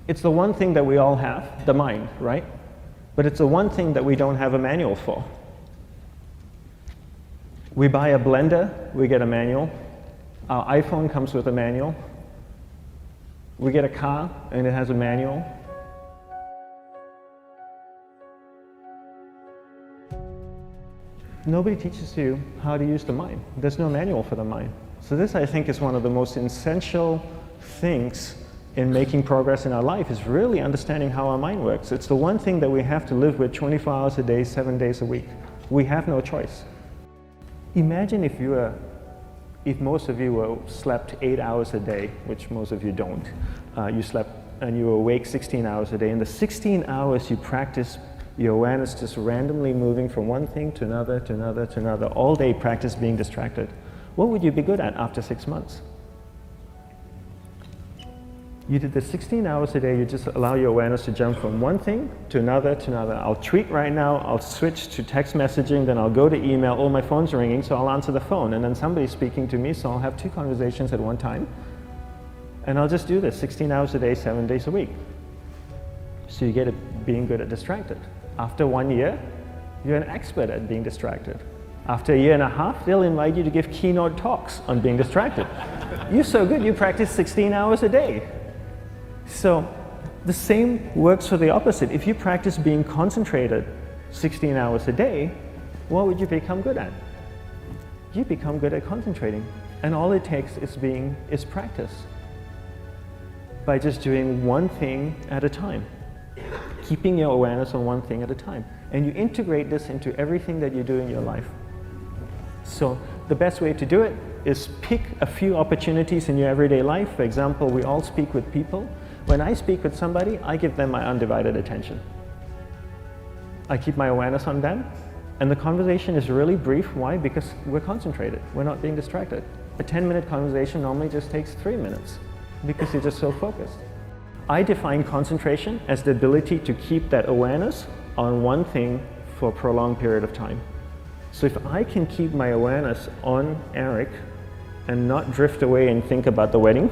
It's the one thing that we all have, the mind, right? But it's the one thing that we don't have a manual for. We buy a blender, we get a manual. Our iPhone comes with a manual. We get a car and it has a manual. Nobody teaches you how to use the mind. There's no manual for the mind. So this, I think, is one of the most essential things in making progress in our life, is really understanding how our mind works. It's the one thing that we have to live with 24 hours a day, 7 days a week. We have no choice. Imagine if most of you slept 8 hours a day, which most of you don't. You slept and you were awake 16 hours a day. In the 16 hours you practice your awareness just randomly moving from one thing to another, to another, to another. All day practice being distracted. What would you be good at after 6 months? You did the 16 hours a day, you just allow your awareness to jump from one thing to another, to another. I'll tweet right now, I'll switch to text messaging, then I'll go to email. Oh, my phone's ringing, so I'll answer the phone. And then somebody's speaking to me, so I'll have 2 conversations at one time. And I'll just do this 16 hours a day, 7 days a week. So you get it being good at distracted. After 1 year, you're an expert at being distracted. After a year and a half, they'll invite you to give keynote talks on being distracted. You're so good, you practice 16 hours a day. So the same works for the opposite. If you practice being concentrated 16 hours a day, what would you become good at? You become good at concentrating. And all it takes is practice. By just doing one thing at a time. Keeping your awareness on one thing at a time. And you integrate this into everything that you do in your life. So the best way to do it is pick a few opportunities in your everyday life. For example, we all speak with people. When I speak with somebody, I give them my undivided attention. I keep my awareness on them, and the conversation is really brief. Why? Because we're concentrated. We're not being distracted. A 10-minute conversation normally just takes 3 minutes because you're just so focused. I define concentration as the ability to keep that awareness on one thing for a prolonged period of time. So if I can keep my awareness on Eric and not drift away and think about the wedding,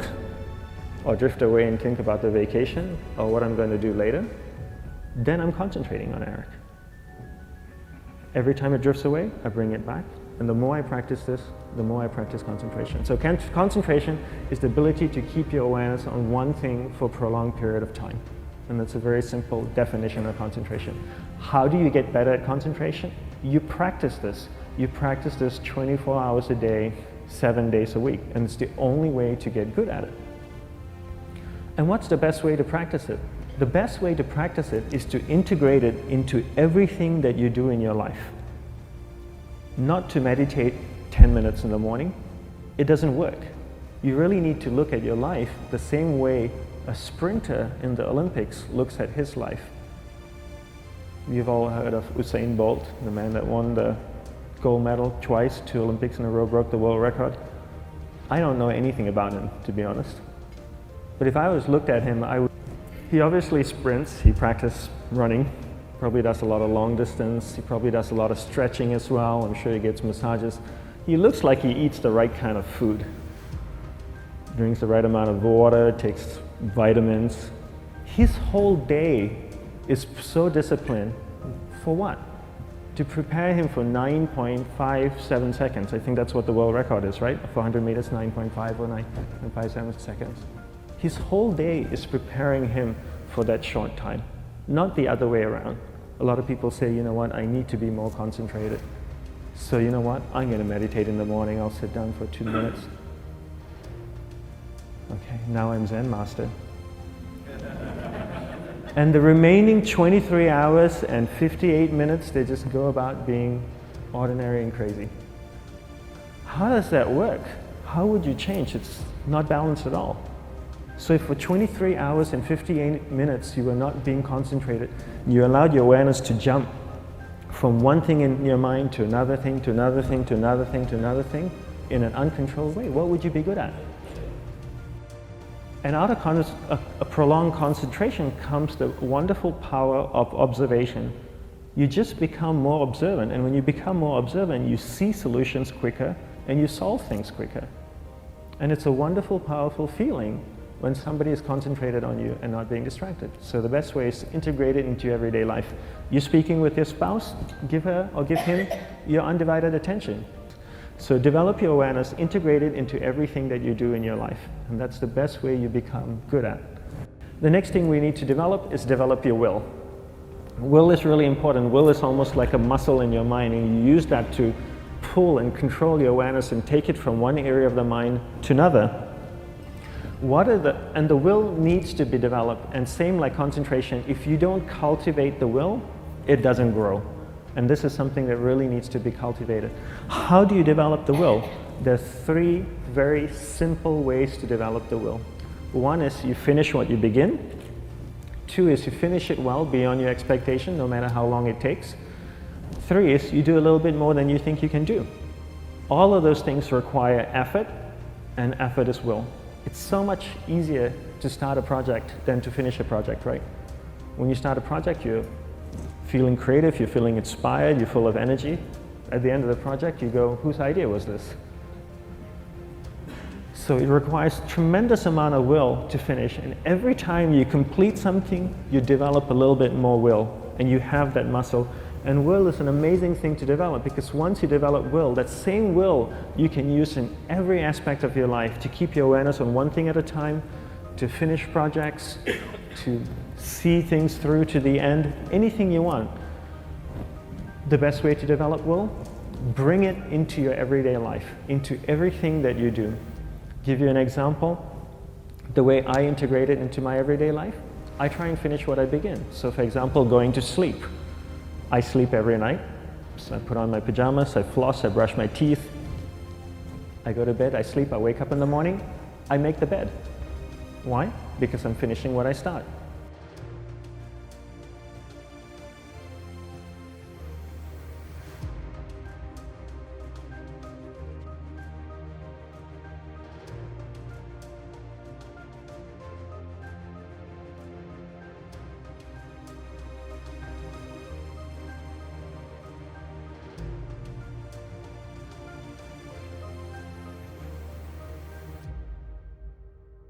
or drift away and think about the vacation, or what I'm going to do later, then I'm concentrating on Eric. Every time it drifts away, I bring it back. And the more I practice this, the more I practice concentration. So concentration is the ability to keep your awareness on one thing for a prolonged period of time. And that's a very simple definition of concentration. How do you get better at concentration? You practice this. You practice this 24 hours a day, 7 days a week. And it's the only way to get good at it. And what's the best way to practice it? The best way to practice it is to integrate it into everything that you do in your life. Not to meditate 10 minutes in the morning. It doesn't work. You really need to look at your life the same way a sprinter in the Olympics looks at his life. You've all heard of Usain Bolt, the man that won the gold medal twice, 2 Olympics in a row, broke the world record. I don't know anything about him, to be honest. But if I was looked at him, he obviously sprints, he practices running, probably does a lot of long distance, he probably does a lot of stretching as well, I'm sure he gets massages. He looks like he eats the right kind of food. Drinks the right amount of water, takes vitamins. His whole day is so disciplined. For what? To prepare him for 9.57 seconds. I think that's what the world record is, right? For 100 meters, 9.5 or 9.57 seconds. His whole day is preparing him for that short time, not the other way around. A lot of people say, you know what, I need to be more concentrated. So you know what, I'm going to meditate in the morning, I'll sit down for 2 minutes. Okay, now I'm Zen master. And the remaining 23 hours and 58 minutes, they just go about being ordinary and crazy. How does that work? How would you change? It's not balanced at all. So if for 23 hours and 58 minutes you were not being concentrated, you allowed your awareness to jump from one thing in your mind to another thing, to another thing, to another thing, to another thing, in an uncontrolled way, what would you be good at? And out of a prolonged concentration comes the wonderful power of observation. You just become more observant, and when you become more observant, you see solutions quicker and you solve things quicker. And it's a wonderful, powerful feeling when somebody is concentrated on you and not being distracted. So the best way is to integrate it into your everyday life. You're speaking with your spouse, give her or give him your undivided attention. So develop your awareness, integrate it into everything that you do in your life. And that's the best way you become good at. The next thing we need to develop is develop your will. Will is really important. Will is almost like a muscle in your mind, and you use that to pull and control your awareness and take it from one area of the mind to another. And the will needs to be developed, and same like concentration, if you don't cultivate the will, it doesn't grow. And this is something that really needs to be cultivated. How do you develop the will? There are 3 very simple ways to develop the will. 1 is you finish what you begin. 2 is you finish it well beyond your expectation, no matter how long it takes. 3 is you do a little bit more than you think you can do. All of those things require effort, and effort is will. It's so much easier to start a project than to finish a project, right? When you start a project, you're feeling creative, you're feeling inspired, you're full of energy. At the end of the project, you go, whose idea was this? So it requires tremendous amount of will to finish, and every time you complete something, you develop a little bit more will, and you have that muscle. And will is an amazing thing to develop, because once you develop will, that same will you can use in every aspect of your life to keep your awareness on one thing at a time, to finish projects, to see things through to the end, anything you want. The best way to develop will? Bring it into your everyday life, into everything that you do. Give you an example. The way I integrate it into my everyday life, I try and finish what I begin. So for example, going to sleep. I sleep every night, so I put on my pajamas, I floss, I brush my teeth, I go to bed, I sleep, I wake up in the morning, I make the bed. Why? Because I'm finishing what I start.